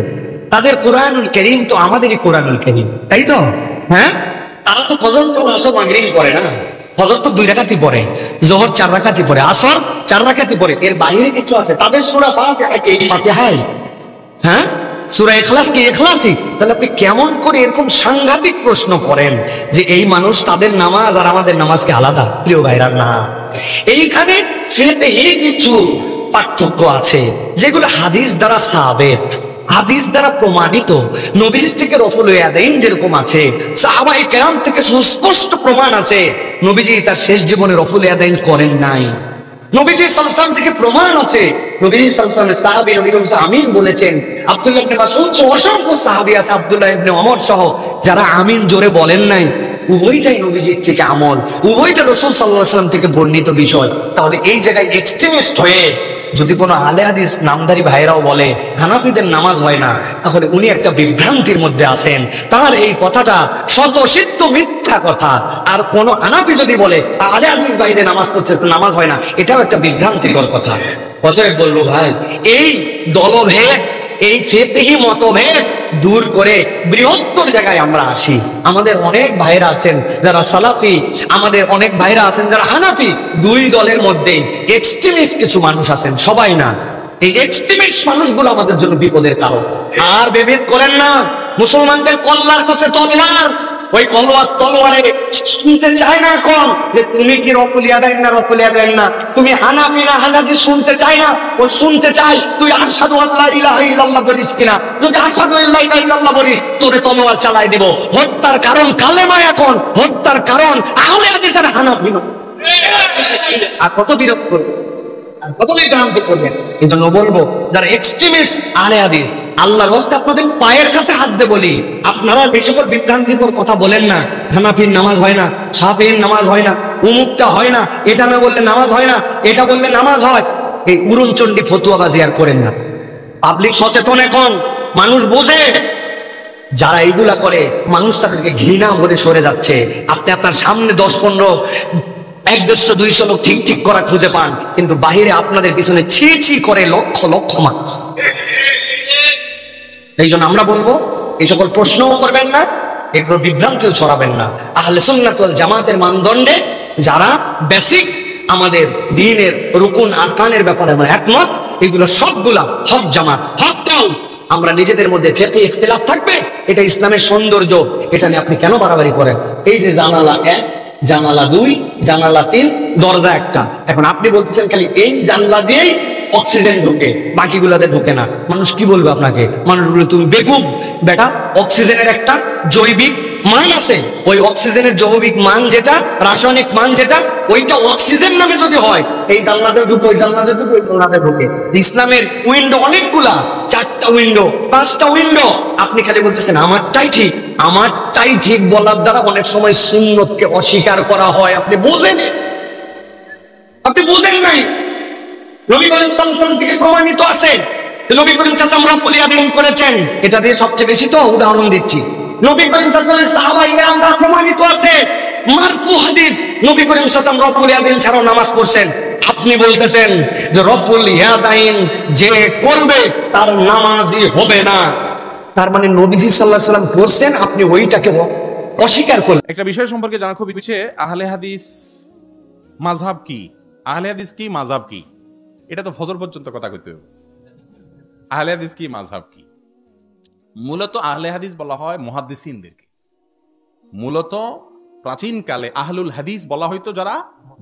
তাদের কুরআনুল কারীম তো আমাদেরই কুরআনুল কারীম, তাই তো? হ্যাঁ, তারা তো ফজর তো আসর মাগরিব পড়ে না। ফজর তো 2 রাকাতই পড়ে, যোহর 4 রাকাতই পড়ে, আসর 4 রাকাতই পড়ে। এর বাইরে কিছু আছে? তাদের সূরা ফাতিহা কি ফাতিহাই? হ্যাঁ, সূরা ইখলাস কি ইখলাসই? তাহলে আপনি কেমন করে এরকম সাংঘাতিক প্রশ্ন করেন যে এই মানুষ তাদের নামাজ আর আমাদের নামাজকে আলাদা? প্রিয় ভাইরা, না, এইখানে ফিরতেই কিছু পার্থক্য আছে যেগুলো হাদিস দ্বারা সাবেত, হাদিস দ্বারা প্রমাণিত। নবীজি থেকে রফুল ইয়াদাইন যেরকম আছে, সাহাবায়ে কেরাম থেকে সুস্পষ্ট প্রমাণ আছে নবীজি তার শেষ জীবনে রফুল ইয়াদাইন করেন নাই। নবীজি সাল্লাল্লাহু আলাইহি ওয়াসাল্লাম থেকে প্রমাণ আছে নবীজি সাল্লাল্লাহু আলাইহি ওয়াসাল্লামের সাহাবী নবী আমিন বলেছেন। আব্দুল্লাহ ইবনে মাসউদ সহ অসংখ্য সাহাবী আছে, আব্দুল্লাহ ইবনে ওমর সহ, যারা আমিন জোরে বলেন নাই। উভয়টাই নবীজির থেকে আমল, উভয়টা রাসূল সাল্লাল্লাহু আলাইহি ওয়াসাল্লাম থেকে বর্ণিত বিষয়। তাহলে এই জায়গায় এক্সট্রিমিস্ট হয়ে যদি কোনো আহলে হাদিস নামধারী ভাইরাও বলে হানাফিদের নামাজ হয় না, তাহলে উনি একটা বিভ্রান্তির মধ্যে আছেন। তার এই কথাটা শতসিদ্ধ মিথ্যা কথা। আর কোন হানাফি যদি বলে আহলে হাদিস বাইরে নামাজ পড়তে নামাজ হয় না, এটাও একটা বিভ্রান্তিকর কথা। অতএব বলবো ভাই, এই দলভেদ, এই ফিকহি মতভেদ দূর করে বৃহত্তর জায়গায় আমরা আসি। আমাদের অনেক ভাইরা আছেন যারা সালাফি, আমাদের অনেক ভাইরা আছেন যারা হানাফি। দুই দলের মধ্যে এক্সট্রিমিস্ট কিছু মানুষ আছেন, সবাই না। এই এক্সট্রিমিস্ট মানুষগুলো আমাদের জন্য বিপদের কারণ। আর বিভেদ করেন না। মুসলমানদের কল্লার কাছে তলোয়ার, ওই তলোয়ারে শুনতে চায় না এখন যে তুমি কি রফুল ইয়াদাইন না রফুল ইয়াদাইন না, তুমি হানাফি না হানাফি শুনতে চায় না, ও শুনতে চাই তুই আশহাদু আল্লা ইলাহা ইল্লাল্লাহ বলিস কিনা। যদি আশহাদু আল্লা ইলাহা ইল্লাল্লাহ বলিস, তোরে তলোয়ার চালাই দেব। হত্যার কারণ কালেমা, এখন হত্যার কারণ আহলে হাদিস আর হানাফি না। আর কত বিরোধ করবে, কত বিভ্রান্তি করবেন। এই জন্য বলবো যারা এক্সট্রিমিস্ট আহলে হাদিস, আল্লাহর রাস্তায় আপনাদের পায়ের কাছে হাত দিয়ে বলি, আপনারা বেশি করে বিভ্রান্তিকর কথা বলেন না। হানাফির নামাজ হয় না, শাফিঈর নামাজ হয় না, উমুকটা হয় না, এটা না বললে নামাজ হয় না, এটা বললে নামাজ হয়। এই উড়নচণ্ডী ফতুয়াবাজি আর করেন না। পাবলিক সচেতন, এখন মানুষ বোঝে। যারা এইগুলা করে মানুষ তাদেরকে ঘৃণা ভরে সরে যাচ্ছে। আপনি আপনার সামনে 10-15 100-200 লোক ঠিক ঠিক করা খুঁজে পান, কিন্তু বাহিরে আপনাদের পিছনে ছি ছি করে লক্ষ লক্ষ মানুষ। এই জন্য আমরা বলবো এই সকল প্রশ্নও করবেন না, এগুলো বিভ্রান্তিও ছড়াবেন না। আহলে সুন্নাত ওয়াল জামাতের মানদণ্ডে যারা বেসিক আমাদের দ্বীনের রুকুন আরকানের ব্যাপারে আমরা একমত, এগুলো সবগুলা হক জামাত, হক দল। আমরা নিজেদের মধ্যে ফিকহি ইখতিলাফ থাকবে, এটা ইসলামের সৌন্দর্য, এটা নিয়ে আপনি কেন বাড়াবাড়ি করেন? এই যে জানালা 1 জানালা 2, জানালা 3, দরজা একটা। এখন আপনি বলতেছেন খালি এই জানলা দিয়েই অক্সিজেন ঢোকে, বাকিগুলোতে ঢোকে না। মানুষ কি বলবে আপনাকে? মানুষ বলবে তুমি বেকুব বেটা, অক্সিজেনের একটা জৈবিক মান আছে, ওই অক্সিজেনের জৈবিক মান যেটা, রাসায়নিক মান যেটা, ওইটা অক্সিজেন নামে যদি হয়, এই জানলাতে ঢুকে, ওই জানলাতে ঢুকে, ওই জানলাতে ঢুকে। ইসলামের উইন্ডো অনেকগুলা, 4টা উইন্ডো, 5টা উইন্ডো। আপনি খালি বলতেছেন আমারটাই ঠিক, আমারটাই ঠিক বলার দ্বারা অনেক সময় সুন্নতকে অস্বীকার করা হয়। আপনি বোঝেন, আপনি বোঝেন নাই। নবী করিম সাল্লাল্লাহু আলাইহি ওয়াসাল্লাম থেকে প্রমাণিত আছে, নবী করিম সাল্লাল্লাহু আলাইহি ওয়াসাল্লাম রাফুল ইয়াদাইন করেছেন। এটা দিয়ে সবচেয়ে বেশি তো উদাহরণ দিচ্ছি। নবী করিম সাল্লাল্লাহু আলাইহি ওয়াসাল্লাম সাহাবায়ে কেরামরা প্রমাণিত আছে, মারফু হাদিস, নবী করিম সাল্লাল্লাহু আলাইহি ওয়াসাল্লাম রাফুল ইয়াদাইন ছাড়াও নামাজ পড়ছেন। আপনি বলতেছেন যে রাফুল ইয়াদাইন যে করবে তার নামাজই হবে না। তার মানে নবীজি সাল্লাল্লাহু আলাইহি ওয়াসাল্লাম বলছেন, আপনি ওইটাকে অস্বীকার করলেন। একটা বিষয় সম্পর্কে জানা খুব ইচ্ছে, আহলে হাদিস মাযহাব কি, আহলে হাদিস কি, মাযহাব কি? এটা তো ফজর পর্যন্ত কথা কইতে হবে। আহলে হাদিস কি, মাযহাব কি? মূলত আহলে হাদিস বলা হয় মুহাদ্দিসিনদেরকে। মূলত প্রাচীন কালে আহলুল হাদিস বলা হয়তো যারা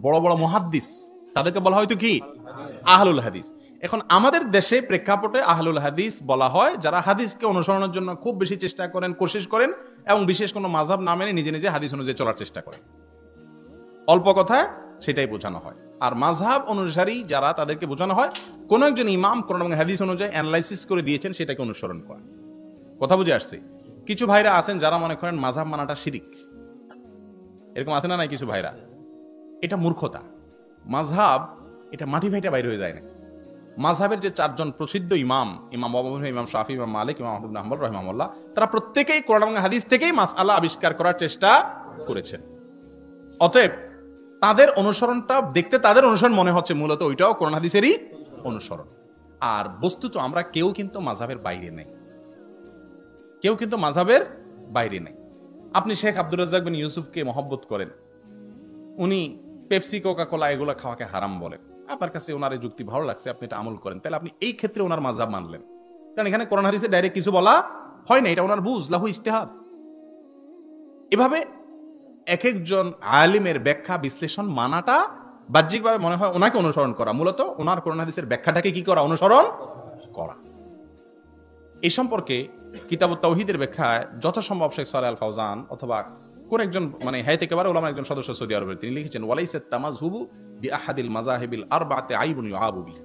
বড় বড় মুহাদ্দিস, তাদেরকে বলা হয়তো কি আহলুল হাদিস। এখন আমাদের দেশে প্রেক্ষাপটে আহলুল হাদিস বলা হয় যারা হাদিসকে অনুসরণের জন্য খুব বেশি চেষ্টা করেন, কোশিশ করেন, এবং বিশেষ কোনো মাযহাব না মেনে নিজে নিজে হাদিস অনুযায়ী চলার চেষ্টা করেন। অল্প কথায় সেটাই বোঝানো হয়। আর মাযহাব অনুসারী যারা, তাদেরকে বোঝানো হয় কোন একজন ইমাম কোরআন এবং হাদিস অনুযায়ী অ্যানালাইসিস করে দিয়েছেন, সেটাকে অনুসরণ করা। কথা বুঝে আসছে? কিছু ভাইরা আছেন যারা মনে করেন মাযহাব মানাটা শিরিক, এরকম আছে না নাই কিছু ভাইরা? এটা মূর্খতা। মাযহাব এটা মাটি ফাইটা বাইরে হয়ে যায় না। মাযহাবের যে 4 জন প্রসিদ্ধ ইমাম, ইমাম আবু হানিফা, ইমাম শাফি, ইমাম মালিক, ইমাম আহমদ বিন হাম্বল রাহিমাহুল্লাহ, তারা প্রত্যেকেই কোরআন এবং হাদিস থেকেই মাসআলা আবিষ্কার করার চেষ্টা করেছেন। অতএব তাদের অনুসরণটা দেখতে তাদের অনুসরণ মনে হচ্ছে, মূলত ওইটাও কোরআন হাদিসেরই অনুসরণ। আর বস্তুত আমরা কেউ কিন্তু মাযহাবের বাইরে নেই, কেউ কিন্তু মাযহাবের বাইরে নেই। আপনি শেখ আব্দুর রাজ্জাক বিন ইউসুফকে মহব্বত করেন, উনি পেপসি, কোকা কোলা এগুলো খাওয়াকে হারাম বলেন, আপনার কাছে ওনার এই যুক্তি ভালো লাগছে, আপনি এটা আমল করেন, তাহলে আপনি এই ক্ষেত্রে ওনার মাযহাব মানলেন। কারণ এখানে কোরআন হাদিসে ডাইরেক্ট কিছু বলা হয় না, এটা ওনার বুঝ, লাহু ইজতিহাদ। এভাবে এক একজন আলিমের ব্যাখ্যা বিশ্লেষণ মানাটা বাহ্যিকভাবে মনে হয় ওনাকে অনুসরণ করা, মূলত ওনার কোরআন হাদিসের ব্যাখ্যাটাকে কি করা, অনুসরণ করা। এই সম্পর্কে কিতাবুত তাওহীদের ব্যাখ্যায় যথাসম্ভব শেখ সালেহ আল ফাওজান অথবা কোন একজন মানে হায়াতে কেবারে উলামার একজন সদস্য সৌদি আরবের, তিনি লিখেছেন ওয়ালাইসাত তামাযহুবু বিআহাদিল মাযাহিবিল আরবাআতি আইবুন ইউআবু বি।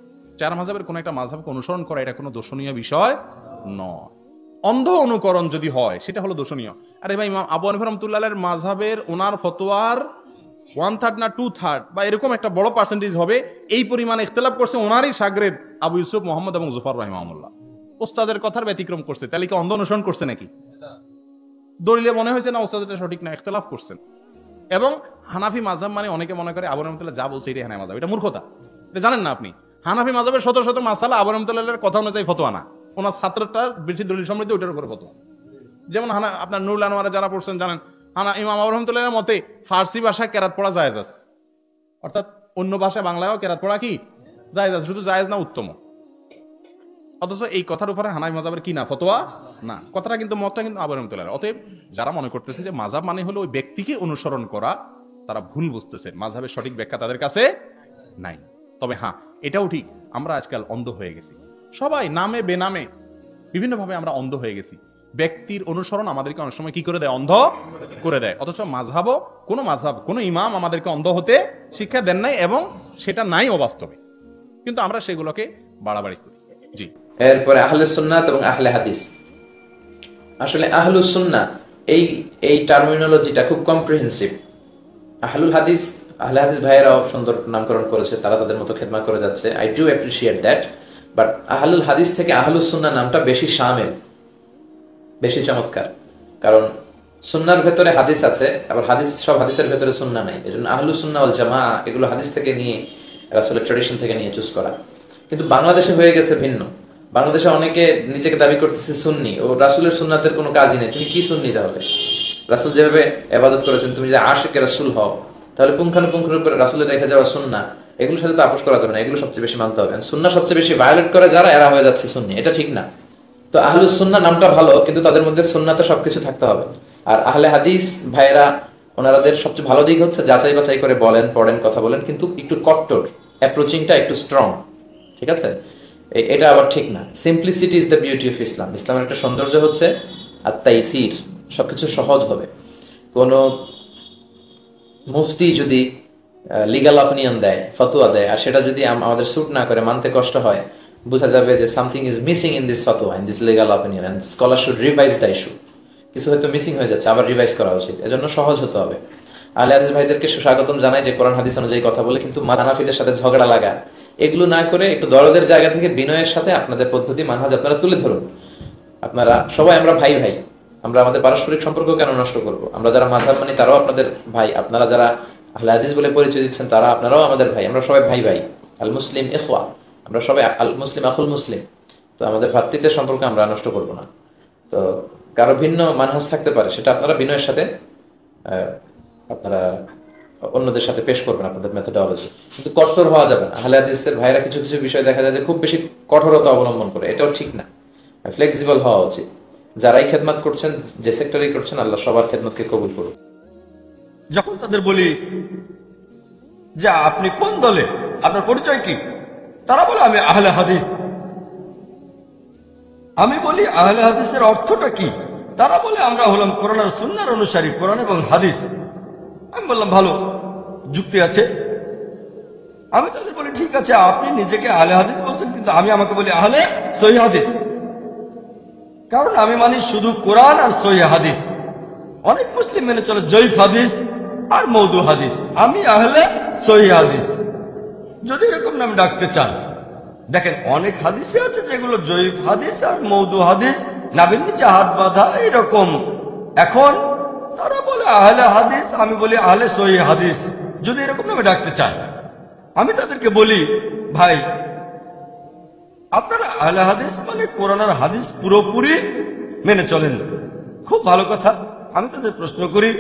4 মাযহাবের কোন একটা মাযহাবকে অনুসরণ করা এটা কোনো দোষণীয় বিষয় নয়। অন্ধ অনুকরণ যদি হয় সেটা হলো দোষণীয়। আরে ভাই, ইমাম আবু হানিফা রাহমাতুল্লাহ আলাইহির মাযহাবের ওনার ফতোয়ার 1/3 না 2/3 বা এরকম একটা বড় পার্সেন্টেজ হবে, এই পরিমাণে ইখতিলাফ করছে ওনারই শাগরেদ আবু ইউসুফ মুহাম্মদ এবং জুফার রাহিমাহুল্লাহ। ওস্তাদের কথার ব্যতিক্রম করছে, তাহলে কি অন্ধ অনুসরণ করছে নাকি? দলিলে মনে হয়েছে না ওস্তাদ এটা সঠিক না, ইখতিলাফ করছেন। এবং হানাফি মাযহাব মানে অনেকে মনে করে আবু রাহমাতুল্লাহ যা বলছে এটাই হানাফি মাযহাব, এটা মূর্খতা। এটা জানেন না আপনি? হানাফি মাযহাবের শত শত মাসালা আবু রাহমাতুল্লাহর কথা অনুযায়ী ফতোয়া না, ওনার ছাত্রটার বেশি দলিল সমৃদ্ধ ওইটার উপরে ফতোয়া। যেমন আপনার নুরুল আনোয়ারে যারা পড়ছেন জানেন, ইমাম আবু রাহমাতুল্লাহর মতে ফার্সি ভাষায় কেরাত পড়া জায়েজ আছে, অর্থাৎ অন্য ভাষা বাংলায়ও কেরাত পড়া কি জায়েজ আছে, শুধু জায়েজ না উত্তম। অথচ এই কথার উপরে হানাফি মাযহাবের কি না, ফতোয়া না। কথাটা কিন্তু, মতটা কিন্তু আবু রাহমাতুল্লাহর। অতএব যারা মনে করতেছেন যে মাযহাব মানে হলো ওই ব্যক্তিকে অনুসরণ করা, তারা ভুল বুঝতেছেন। মাযহাবের সঠিক ব্যাখ্যা তাদের কাছে নাই। তবে হ্যাঁ, এটাও ঠিক, আমরা আজকাল অন্ধ হয়ে গেছি। সবাই নামে বেনামে বিভিন্নভাবে আমরা অন্ধ হয়ে গেছি। ব্যক্তির অনুসরণ আমাদেরকে অনেক সময় কি করে দেয়, অন্ধ করে দেয়। অথচ মাযহাবও, কোনো মাযহাব, কোনো ইমাম আমাদেরকে অন্ধ হতে শিক্ষা দেন নাই, এবং সেটা নাই অবাস্তবে, কিন্তু আমরা সেগুলোকে বাড়াবাড়ি করি। জি। এরপরে আহলে সুন্নাত এবং আহলে হাদিস। আসলে আহলুস সুন্নাহ এই টার্মিনোলজিটা খুব কম্প্রিহেন্সিভ। আহলুল হাদিস, আহলে হাদিস ভাইয়েরাও সুন্দর নামকরণ করেছে, তারা তাদের মতো খেদমত করে যাচ্ছে, I do appreciate that. But আহলুল হাদিস থেকে আহলুস সুন্নাহ নামটা বেশি শামিল, বেশি চমৎকার। কারণ সুন্নাহর ভেতরে হাদিস আছে, আবার সব হাদিসের ভেতরে সুন্নাহ নাই। এজন্য আহলুস সুন্নাহ ওয়াল জামাআহ এগুলো হাদিস থেকে নিয়ে, রাসূলের ট্র্যাডিশন থেকে নিয়ে চুজ করা। কিন্তু বাংলাদেশে হয়ে গেছে ভিন্ন। বাংলাদেশে অনেকে নিজেকে দাবি করতেছে সুন্নি, ও রাসূলের সুন্নাতের কোনো কাজই নেই। তুমি কি সুন্নি তাহলে? রাসূল যেভাবে ইবাদত করেছেন, তুমি যে আশিকে রাসূল হও, তাহলে পুঙ্খানুপুঙ্খের উপরে রাসূলের রেখে যাওয়া সুন্নাহ, এগুলোর সাথে তো আপোষ করা যাবে না, এগুলো সবচেয়ে বেশি মানতে হবে। সুন্নাহ সবচেয়ে বেশি ভায়োলেট করে যারা, এরা হয়ে যাচ্ছে সুন্নি, এটা ঠিক না। তো আহলুস সুন্নাহ নামটা ভালো, কিন্তু তাদের মধ্যে সুন্নাতে সবকিছু থাকতে হবে। আর আহলে হাদিস ভাইরা ওনাদের সবচেয়ে ভালো দিক হচ্ছে যাচাই বাছাই করে বলেন, পড়েন, কথা বলেন, কিন্তু একটু কট্টর, অ্যাপ্রোচিংটা একটু স্ট্রং, ঠিক আছে? এটা আবার ঠিক না। Simplicity is the beauty of Islam. ইসলামের একটা সৌন্দর্য হচ্ছে আর তাইসির, সবকিছু সহজ হবে। কোনো মুফতি যদি লিগাল অপিনিয়ন দেয়, ফতোয়া দেয়, আর সেটা যদি আমাদের স্যুট না করে, মানতে কষ্ট হয়, বোঝা যাবে যে something is missing in this fatwa, in this legal opinion, and scholar should revise the issue. কিছু হয়তো মিসিং হয়ে যাচ্ছে, আবার রিভাইজ করা উচিত। এজন্য সহজ হতে হবে। আহলে হাদিস ভাইদেরকে সুস্বাগতম জানাই যে কোরআন হাদিস অনুযায়ী কথা বলে, কিন্তু হানাফিদের সাথে ঝগড়া লাগা এগুলো না করে একটু দরদের জায়গা থেকে বিনয়ের সাথে আপনাদের পদ্ধতি, মানহাজ আপনারা তুলে ধরুন। আপনারা সবাই আমরা ভাই ভাই, আমরা আমাদের পারস্পরিক সম্পর্ক কেন নষ্ট করব? আমরা যারা মাযহাব মানি তারাও আপনাদের ভাই, আপনারা যারা আহলে হাদিস বলে পরিচয় দিচ্ছেন তারা আপনারাও আমাদের ভাই। আমরা সবাই ভাই ভাই, আল মুসলিম ইখওয়া, আমরা সবাই আল মুসলিম আখুল মুসলিম। তো আমাদের ভ্রাতৃত্বের সম্পর্ক আমরা নষ্ট করব না। তো কারো ভিন্ন মানহাজ থাকতে পারে, সেটা আপনারা বিনয়ের সাথে আপনারা অন্যদের সাথে পেশ করবেন আপনাদের মেথোডোলজি, কিন্তু কঠোর হওয়া যাবে না। আহলে হাদিসের ভাইরা কিছু কিছু বিষয় দেখা যায় যে খুব বেশি কঠোরতা অবলম্বন করে, এটাও ঠিক না। ফ্লেক্সিবল হওয়া উচিত। যারাই খেদমত করছেন, যে সেক্টরেই করছেন, আল্লাহ সবার খেদমতকে কবুল করুন। যখন তাদের বলি যে আপনি কোন দলে, আপনার পরিচয় কি, তারা বলে আমি আহলে হাদিস। আমি বলি আহলে হাদিসের অর্থটা কি, তারা বলে আমরা হলাম কোরআন আর সুন্নাহর অনুসারী, কোরআন এবং হাদিস। আমি বললাম ভালো, যুক্তি আছে। আমি তাদের বলি ঠিক আছে, আপনি নিজেকে আহলে হাদিস বলছেন, কিন্তু আমি আমাকে বলি আহলে সহিহ হাদিস, কারণ আমি মানি শুধু কোরআন আর সহিহ হাদিস। অনেক মুসলিম মেনে চলে জয়ীফ হাদিস আর মওদু হাদিস, আমি আহলে সহিহ হাদিস। যদি এরকম নাম ডাকতে চান, দেখেন অনেক হাদিসে আছে যেগুলো জয়ীফ হাদিস আর মওদু হাদিস, নাবির নিচে হাত বাঁধা এরকম। এখন তারা বলে আহলে হাদিস, আমি বলি আহলে সহিহ হাদিস। যদি এরকম নামে ডাকতে চান, আমি তাদেরকে বলি ভাই আপনারা আহলে হাদিস মানে কোরআন আর হাদিস পুরোপুরি মেনে চলেন, খুব ভালো কথা। আমি তাদের প্রশ্ন করি,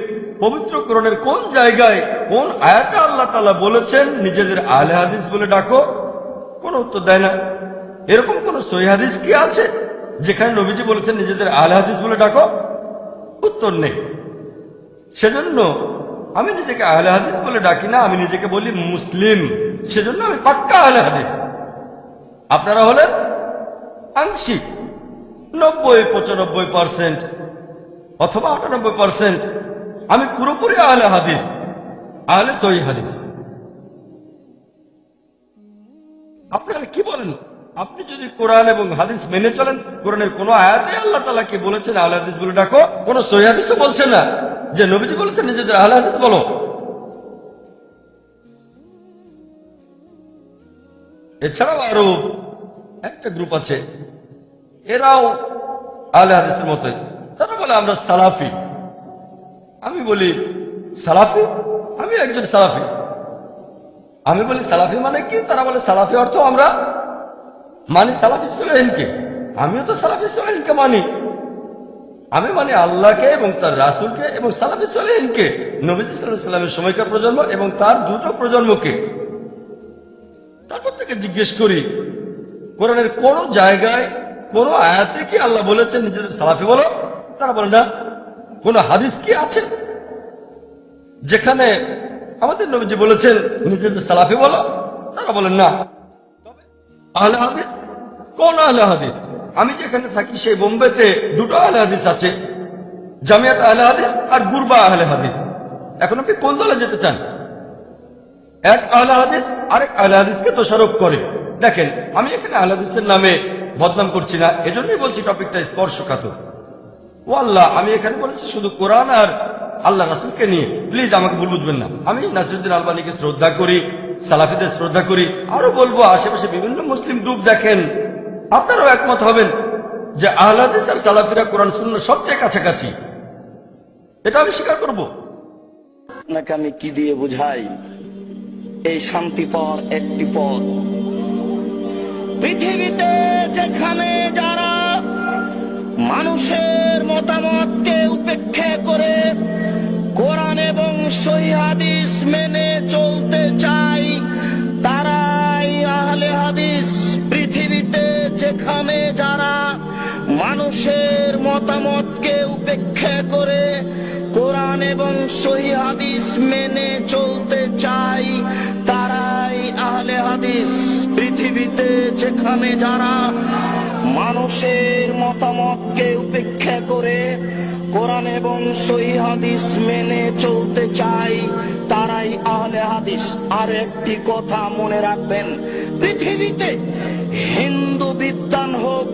পবিত্র কোরআনের কোন জায়গায় কোন আয়াতে আল্লাহ তাআলা বলেছেন নিজেদের আহলে হাদিস বলে ডাকো? কোন উত্তর দেয় না। এরকম কোন সহিহ হাদিস কি আছে যেখানে নবীজি বলেছেন নিজেদের আহলে হাদিস বলে ডাকো? উত্তর নেই। সেজন্য আমি নিজেকে আহলে হাদিস বলে ডাকি না, আমি নিজেকে বলি মুসলিম। সেজন্য আমি পাক্কা আহলে হাদিস। আপনারা হলেন আংশিক 90-95% অথবা 98%। আমি পুরোপুরি আহলে হাদিস, আহলে সহিহ হাদিস। আপনারা কি বলেন? আপনি যদি কোরআন এবং হাদিস মেনে চলেন, কোরআনের কোন আয়াতে আল্লাহ তাআলা কি বলেছেন আহলে হাদিস বলে ডাকো? কোন সহিহ হাদিসও বলছে না যে নবীজি বলেছেন নিজেদের আহলে হাদিস বলো। এছাড়াও আরো একটা গ্রুপ আছে, এরাও আহলে হাদিসের মতোই। তারা বলে আমরা সালাফি। আমি বলি সালাফি? আমি একজন সালাফি। আমি বলি সালাফি মানে কি? তারা বলে সালাফি অর্থ আমরা মানি সালাফি সালেহিনকে। আমিও তো সালাফি সালেহিনকে মানি। আমি মানি আল্লাহকে এবং তার রাসূলকে এবং সালাফি সালেহিনকে, নবীজি সাল্লাল্লাহু আলাইহি ওয়াসাল্লামের সময়কার প্রজন্ম এবং তার দুটো প্রজন্মকে। তারপর থেকে জিজ্ঞেস করি, কোরআনের কোন জায়গায় কোন আয়াতে কি আল্লাহ বলেছেন নিজেদের সালাফি বলো? তারা বলে না। কোন হাদিস কি আছে যেখানে আমাদের নবীজি বলেছেন নিজেদের সালাফি বলো? তারা বলেন না। আহলে হাদিস কোন আহলে হাদিস? আমি যেখানে থাকি সেই বোম্বেতে দুটো আহলে হাদিস আছে, জামিয়াত আহলে হাদিস আর গুরবা আহলে হাদিস। এখন আপনি কোন দলে যেতে চান? এক আহলে হাদিস আরেক আহলে হাদিসকে দোষারোপ করে। দেখেন আমি এখানে আহলে হাদিসের নামে বদনাম করছি না, এজন্যই বলছি টপিকটা স্পর্শকাতর। ও আল্লাহ, আমি এখানে বলেছি শুধু কোরআন আর আল্লাহ রাসূলকে নিয়ে, প্লিজ আমাকে ভুল বুঝবেন না। আমি নাসিরউদ্দিন আলবানীকে শ্রদ্ধা করি, সালাফিদের শ্রদ্ধা করি, আরো বলবো আশেপাশে বিভিন্ন মুসলিম গ্রুপ দেখেন, আপনারাও একমত হবেন যে আহলে হাদিস আর সালাফিরা কোরআন সুন্নাহর সবচেয়ে কাছাকাছি। এটা আমি স্বীকার করব। আপনাকে আমি কি দিয়ে বুঝাই? এই শান্তি পর একটি পথ। পৃথিবীতে যেখানে যারা মানুষের মতামতকে উপেক্ষা করে কোরআন এবং সহিহ হাদিস মেনে চলতে চায়, তারাই আহলে হাদিস। পৃথিবীতে যেখানে যারা মানুষের মতামতকে উপেক্ষা করে কোরআন এবং সহিহ হাদিস মেনে চলতে চাই তারাই আহলে হাদিস। পৃথিবীতে যেখানে যারা মানুষের মতামতকে উপেক্ষা করে কোরআন এবং সহিহ হাদিস মেনে চলতে চাই তারাই আহলে হাদিস। আর একটি কথা মনে রাখবেন, পৃথিবীতে হিন্দু বিদ্বান হোক,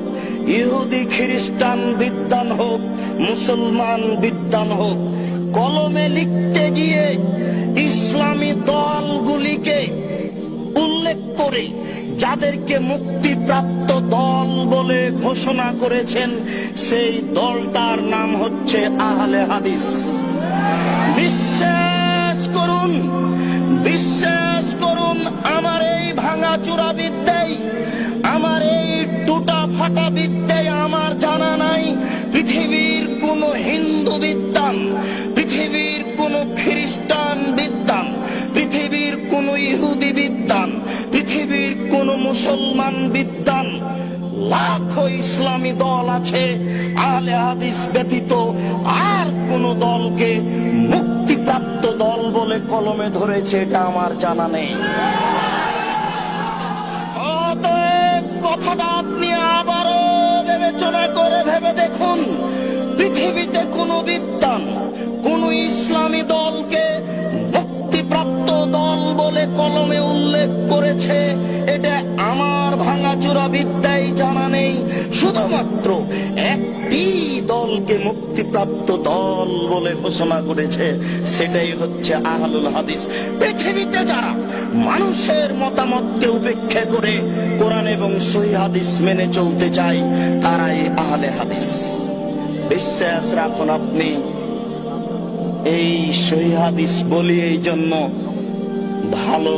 ইহুদি খ্রিস্টান বিদ্বান হোক, মুসলমান বিদ্বান হোক, কলমে লিখতে গিয়ে ইসলামী দলগুলিকে উল্লেখ করে যাদেরকে মুক্তিপ্রাপ্ত দল বলে ঘোষণা করেছেন সেই দলটার নাম হচ্ছে আহলে হাদিস। বিশ্বাস করুন, বিশ্বাস করুন, আমার এই ভাঙাচুরা বিদ্যায়, আমার এই টুটা ফাটা বিদ্যায় আমার জানা নাই পৃথিবীর কোন হিন্দু বিদ্বান, পৃথিবীর কোন খ্রিস্টান বিদ্বান, পৃথিবীর কোন ইহুদি বিদ্বান, পৃথিবীর কোন মুসলমান বিদ্বান, লাখো ইসলামী দল আছে, আহলে হাদিস ব্যতীত আর কোন দলকে মুক্তিপ্রাপ্ত দল বলে কলমে ধরেছে এটা আমার জানা নেই। অতএব কথাটা আপনি আবারও বিবেচনা করে ভেবে দেখুন, পৃথিবীতে কোন বিদ্বান কোন ইসলামী দলকে মুক্তিপ্রাপ্ত দল বলে কলমে উল্লেখ করেছে এটা আমার ভাঙাচুরা বিদ্যায় জানা নেই। শুধুমাত্র একটি দলকে মুক্তিপ্রাপ্ত দল বলে ঘোষণা করেছে, সেটাই হচ্ছে আহলুল হাদিস। পৃথিবীতে যারা মানুষের মতামতকে উপেক্ষা করে কোরআন এবং সহিহ হাদিস মেনে চলতে চায় তারাই আহলে হাদিস। বিশ্বাস রাখুন আপনি, এই সহিহ হাদিস বলি এই জন্য ভালো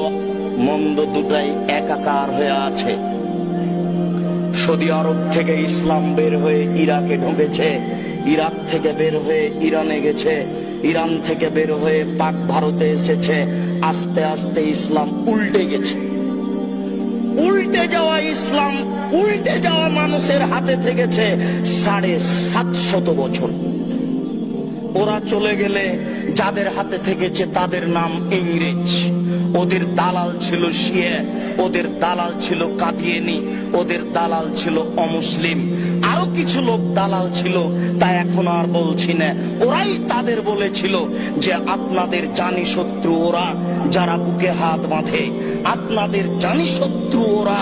মন্দ দুটাই একাকার হয়ে আছে। সৌদি আরব থেকে ইসলাম বের হয়ে ইরাকে ঢুকেছে, ইরাক থেকে বের হয়ে ইরানে গেছে, ইরান থেকে বের হয়ে পাক ভারতে এসেছে। আস্তে আস্তে ইসলাম উল্টে গেছে। উল্টে যাওয়া ইসলাম, উল্টে যাওয়া মানুষের হাতে থেকেছে 750 বছর। ওরা চলে গেলে যাদের হাতে থেকেছে তাদের নাম ইংরেজ। ওদের দালাল ছিল শিয়া, ওদের দালাল ছিল কাদিয়ানি, ওদের দালাল ছিল অমুসলিম, আরো কিছু লোক দালাল ছিল, তা এখন আর বলছি না। ওরাই তাদের বলেছিল যে আপনাদের জানি শত্রু ওরা যারা বুকে হাত বাঁধে, আপনাদের জানি শত্রু ওরা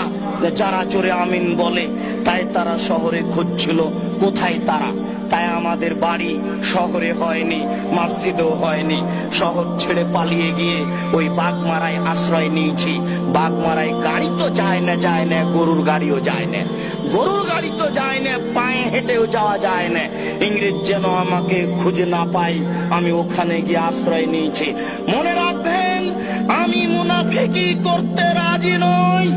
যারা জোরে আমিন বলে। তাই তারা শহরে খুঁজছিল কোথায় তারা। তাই আমাদের বাড়ি শহরে হয়নি, মসজিদেও হয়নি, শহর ছেড়ে পালিয়ে গিয়ে ওই বাগমারায় আশ্রয় নিয়েছি। বাগমারায় গাড়ি তো যায় না, যায় না, গরুর গাড়িও যায় না, গরুর গাড়ি তো যায় না, পায়ে হেঁটেও যাওয়া যায় না। ইংরেজ যেন আমাকে খুঁজে না পাই, আমি ওখানে গিয়ে আশ্রয় নিয়েছি। মনে রাখবেন, আমি মুনাফিকি করতে রাজি নই।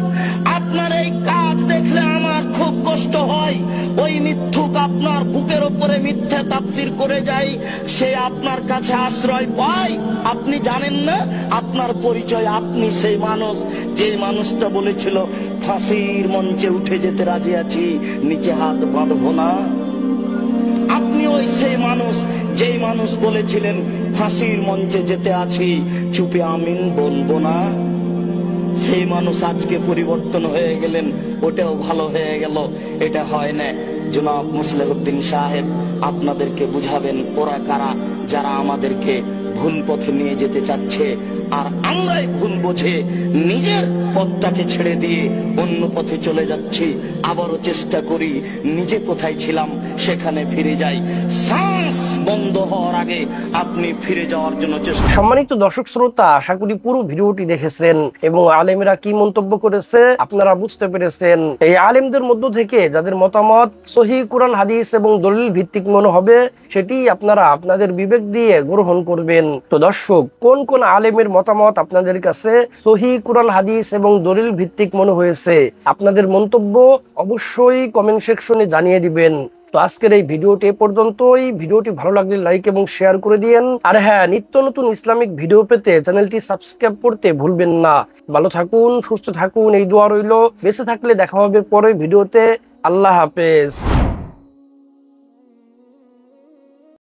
আপনার এই কাজ দেখলে আমার খুব কষ্ট হয়। ওই মিথ্যুক আপনার বুকের উপরে মিথ্যা তাফসীর করে যায়, সে আপনার কাছে আশ্রয় পায়। আপনি জানেন না আপনার পরিচয়। আপনি সেই মানুষ যে মানুষটা বলেছিল ফাঁসির মঞ্চে উঠে যেতে রাজি আছি, নিচে হাত বাঁধবো না। আপনি ওই সেই মানুষ যেই মানুষ বলেছিলেন ফাঁসির মঞ্চে যেতে আছি, চুপে আমিন বলবো না। সেই মানুষ আজকে পরিবর্তন হয়ে গেলেন, ওটাও ভালো হয়ে গেল। এটা হয় না। জনাব মুসলিহুদ্দিন সাহেব আপনাদেরকে বুঝাবেন ওরা কারা, যারা আমাদেরকে ভুল পথে নিয়ে যেতে চাচ্ছে। আর আমরাই ভুল বুঝে নিজের পথটাকে ছেড়ে দিয়ে অন্য পথে চলে যাচ্ছি। আবারও চেষ্টা করি নিজে কোথায় ছিলাম সেখানে ফিরে যাই। শ্বাস বন্ধ হওয়ার আগে আপনি ফিরে যাওয়ার জন্য চেষ্টা। সম্মানিত দর্শক শ্রোতা, আশা করি পুরো ভিডিওটি দেখেছেন এবং আলেমেরা কি মন্তব্য করেছে আপনারা বুঝতে পেরেছেন। এই আলেমদের মধ্য থেকে যাদের মতামত সহিহ কুরআন হাদিস এবং দলিল ভিত্তিক মনে হবে সেটি আপনারা আপনাদের বিবেক দিয়ে গ্রহণ করবেন। তো দর্শক, কোন কোন আলেমের মতামত আপনাদের কাছে সহিহ কুরআন হাদিস এবং দলিল ভিত্তিক মনে হয়েছে আপনাদের মন্তব্য অবশ্যই কমেন্ট সেকশনে জানিয়ে দিবেন। তো আজকের এই ভিডিওটি এ পর্যন্তই। ভিডিওটি ভালো লাগলে লাইক এবং শেয়ার করে দিয়েন। আর হ্যাঁ, নিত্য নতুন ইসলামিক ভিডিও পেতে চ্যানেলটি সাবস্ক্রাইব করতে ভুলবেন না। ভালো থাকুন, সুস্থ থাকুন, এই দোয়া রইল। বেঁচে থাকলে দেখা হবে পরের ভিডিওতে। আল্লাহ হাফেজ।